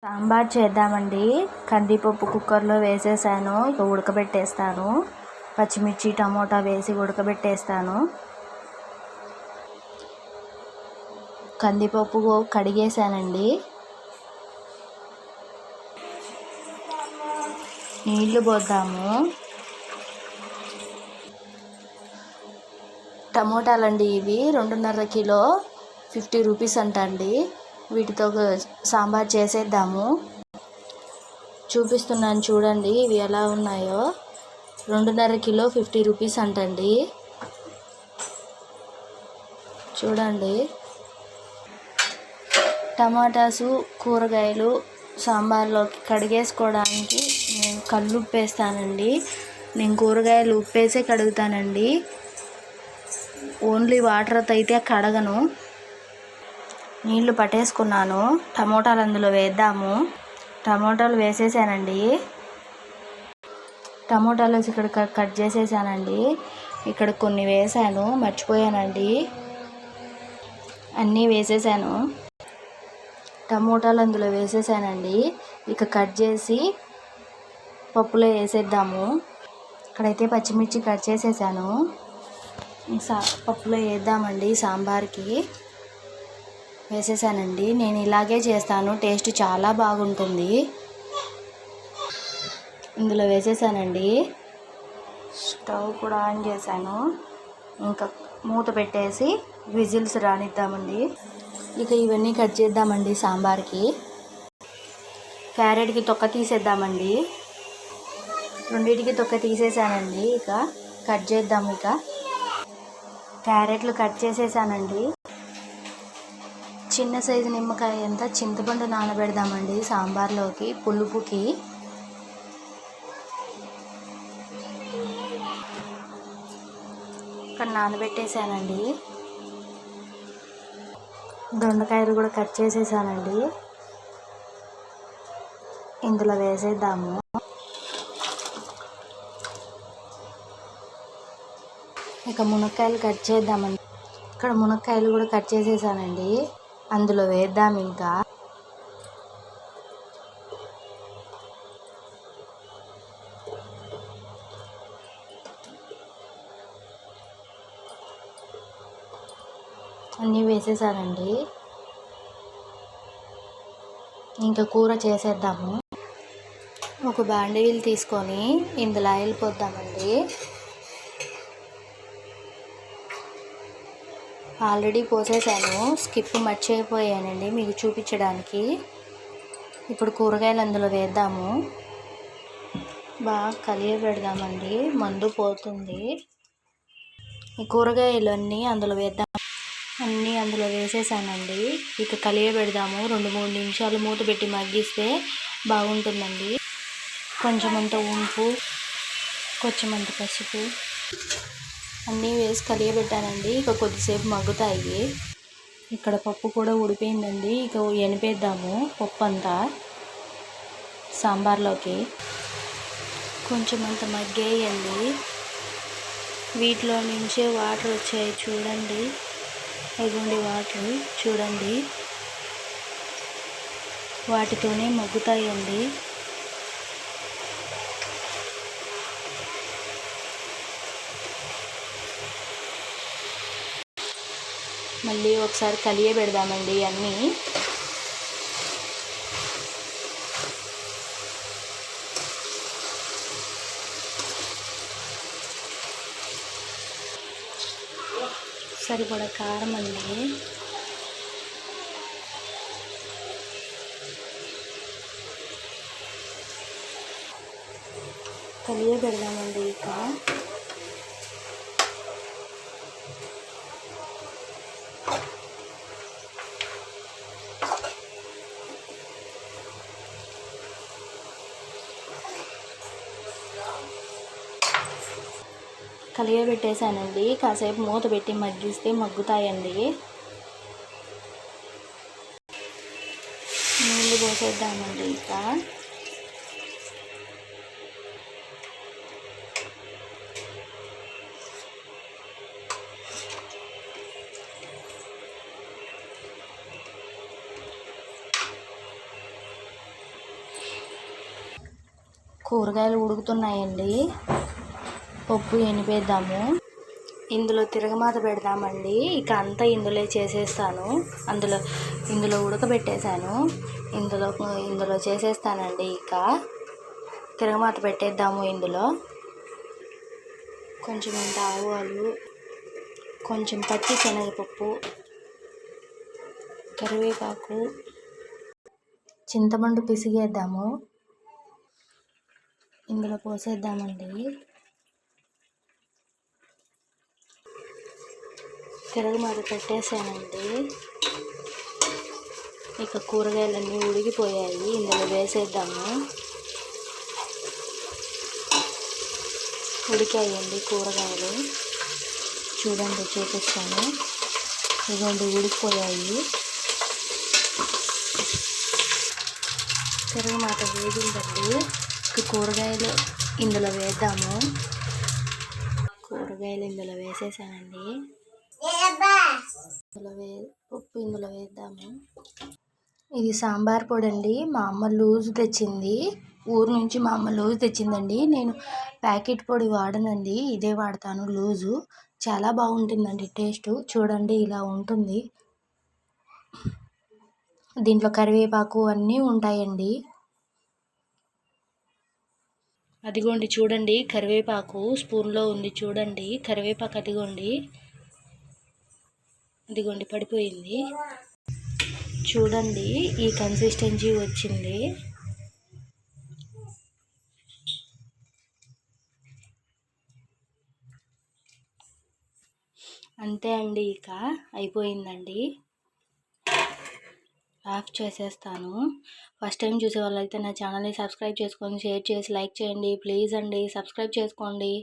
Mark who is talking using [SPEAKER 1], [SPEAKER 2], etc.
[SPEAKER 1] సాంబార్ చేద్దామండి. కందిపప్పు కుక్కర్లో వేసేసాను. ఇక ఉడకబెట్టేస్తాను. పచ్చిమిర్చి టమోటా వేసి ఉడకబెట్టేస్తాను. కందిపప్పు కడిగేసానండి. నీళ్లు పోద్దాము. టమోటాలండి ఇవి 2.5 కిలో 50 రూపీస్ అంట అండి. వీటితో సాంబార్ చేసేద్దాము. చూపిస్తున్నాను చూడండి ఇవి ఎలా ఉన్నాయో. 2.5 కిలో 50 రూపీస్ అంటండి. చూడండి. టమాటాసు కూరగాయలు సాంబార్లోకి కడిగేసుకోవడానికి నేను కల్లుప్పు వేస్తానండి. నేను కూరగాయలు ఉప్పేసే కడుగుతానండి. ఓన్లీ వాటర్తో అయితే కడగను. నీళ్లు పట్టేసుకున్నాను. టమోటాలు అందులో వేద్దాము. టమోటాలు వేసేసానండి. టమోటాలు ఇక్కడ కట్ చేసేసానండి. ఇక్కడ కొన్ని వేసాను, మర్చిపోయానండి. అన్నీ వేసేసాను. టమోటాలు అందులో వేసేసానండి. ఇక కట్ చేసి పప్పులో వేసేద్దాము. ఇక్కడైతే పచ్చిమిర్చి కట్ చేసేసాను. పప్పులో వేద్దామండి. సాంబార్కి వేసేసానండి. నేను ఇలాగే చేస్తాను, టేస్ట్ చాలా బాగుంటుంది. ఇందులో వేసేసానండి. స్టవ్ కూడా ఆన్ చేశాను. ఇంకా మూత పెట్టేసి విజిల్స్ రానిద్దామండి. ఇక ఇవన్నీ కట్ చేద్దామండి సాంబార్కి. క్యారెట్కి తొక్క తీసేద్దామండి. రెండింటికి తొక్క తీసేసానండి. ఇక కట్ చేద్దాము. ఇక క్యారెట్లు కట్ చేసేసానండి. చిన్న సైజు నిమ్మకాయ అంతా చింతపండు నానబెడదామండి సాంబార్లోకి పులుపుకి. ఇక్కడ నానబెట్టేసానండి. దొండకాయలు కూడా కట్ చేసేసానండి. ఇందులో వేసేద్దాము. ఇక మునక్కాయలు కట్ చేద్దామండి. ఇక్కడ మునక్కాయలు కూడా కట్ చేసేసానండి. అందులో వేద్దాం. ఇంకా అన్నీ వేసేసానండి. ఇంకా కూర చేసేద్దాము. ఒక బాండీలు తీసుకొని ఇందులో ఆయిల్ పోద్దామండి. ఆల్రెడీ పోసేసాను, స్కిప్ మర్చిపోయానండి మీకు చూపించడానికి. ఇప్పుడు కూరగాయలు అందులో వేద్దాము. బాగా కలియబెడదామండి, మందు పోతుంది. ఈ కూరగాయలు అన్నీ అందులో వేద్దాం. అన్నీ అందులో వేసేసానండి. ఇక కలియబెడదాము. 2-3 నిమిషాలు మూత పెట్టి మగ్గిస్తే బాగుంటుందండి. కొంచెమంత ఉప్పు, కొంచెమంత పసుపు అన్నీ వేసి కలియబెట్టానండి. ఇక కొద్దిసేపు మగ్గుతాయి. ఇక్కడ పప్పు కూడా ఉడిపోయిందండి. ఇక ఎనిపేద్దాము పప్పు అంతా సాంబార్లోకి. కొంచెమంత మగ్గేయండి. వీటిలో నుంచే వాటర్ వచ్చాయి చూడండి. ఇదిగోండి వాటర్ చూడండి. వాటితోనే మగ్గుతాయండి. మళ్ళీ ఒకసారి కలియబెడదామండి అన్నీ. సరిపడా కారం అండి. కలియబెడదామండి. ఇక కలియబెట్టేసానండి. కాసేపు మూత పెట్టి మగ్గిస్తే మగ్గుతాయండి. నీళ్ళు పోసేద్దామండి. ఇక కూరగాయలు ఉడుకుతున్నాయండి. పప్పు ఎనిపేద్దాము. ఇందులో తిరగమాత పెడదామండి. ఇక అంతా ఇందులో చేసేస్తాను. ఇందులో ఉడకబెట్టేశాను. ఇందులో చేసేస్తానండి. ఇక తిరగమాత పెట్టేద్దాము. ఇందులో కొంచెం ఆవాలు, కొంచెం పచ్చి శనగపప్పు, కరివేపాకు, చింతపండు పిసిగేద్దాము. ఇందులో పోసేద్దామండి. తిరగమాత పెట్టేసానండి. ఇక కూరగాయలన్నీ ఉడికిపోయాయి. ఇందులో వేసేద్దాము. ఉడికాయండి కూరగాయలు. చూడండి, చూపిస్తాను. ఇదిగోండి, ఉడికిపోయాయి. తిరగమాత వేగిందండి. ఇక కూరగాయలు ఇందులో వేద్దాము. కూరగాయలు ఇందులో వేసేసానండి. పప్పు ఇందులో వేద్దాము. ఇది సాంబార్ పొడి అండి. మా అమ్మ లూజ్ తెచ్చింది. ఊరు నుంచి మా అమ్మ లూజ్ తెచ్చిందండి. నేను ప్యాకెట్ పొడి వాడనండి, ఇదే వాడతాను లూజు. చాలా బాగుంటుందండి టేస్ట్. చూడండి, ఇలా ఉంటుంది. దీంట్లో కరివేపాకు అన్నీ ఉంటాయండి. అదిగోండి, చూడండి, కరివేపాకు స్పూన్లో ఉంది. చూడండి, కరివేపాకు అదిగోండి పడిపోయింది. చూడండి, ఈ కన్సిస్టెన్సీ వచ్చింది. అంతే అండి, ఇక అయిపోయిందండి. ఆఫ్ చేసేస్తాను. ఫస్ట్ టైం చూసే వాళ్ళైతే నా ఛానల్ని సబ్స్క్రైబ్ చేసుకొని షేర్ చేసి లైక్ చేయండి. ప్లీజ్ అండి, సబ్స్క్రైబ్ చేసుకోండి.